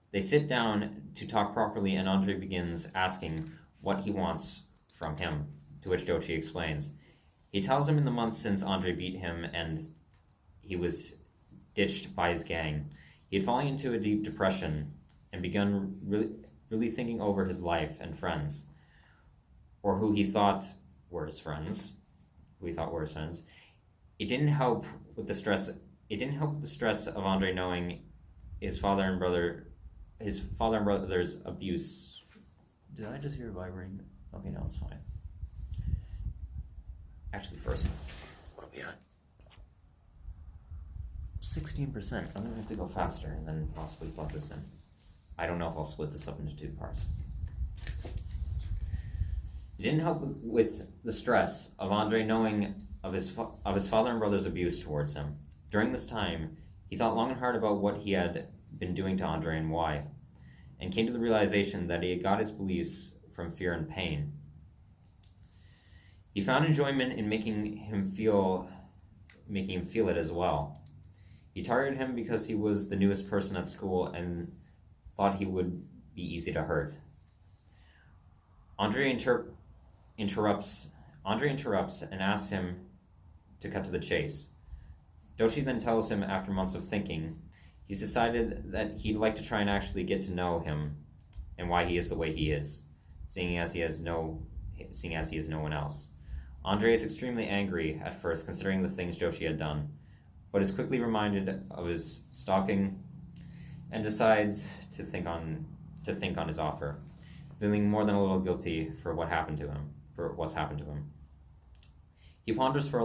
They sit down to talk properly, and Andre begins asking what he wants from him, to which Jochi explains. He tells him in the months since Andre beat him and he was ditched by his gang, he had fallen into a deep depression and begun really thinking over his life and friends, or who he thought were his friends, it didn't help with the stress. It didn't help with the stress of Andre knowing his father and brother's abuse. Did I just hear vibrating? Okay, no, it's fine. Actually, first, what are we at? 16%. I'm gonna have to go faster and then possibly plug this in. I don't know if I'll split this up into 2 parts. It didn't help with the stress of Andre knowing of his father and brother's abuse towards him. During this time, he thought long and hard about what he had been doing to Andre and why, and came to the realization that he had got his beliefs from fear and pain. He found enjoyment in making him feel it as well. He targeted him because he was the newest person at school and thought he would be easy to hurt. Andre interrupts and asks him to cut to the chase. Doshi then tells him, after months of thinking, he's decided that he'd like to try and actually get to know him and why he is the way he is, seeing as he has no one else. Andre is extremely angry at first, considering the things Joshi had done, but is quickly reminded of his stalking and decides to think on his offer, feeling more than a little guilty for what's happened to him. He ponders for a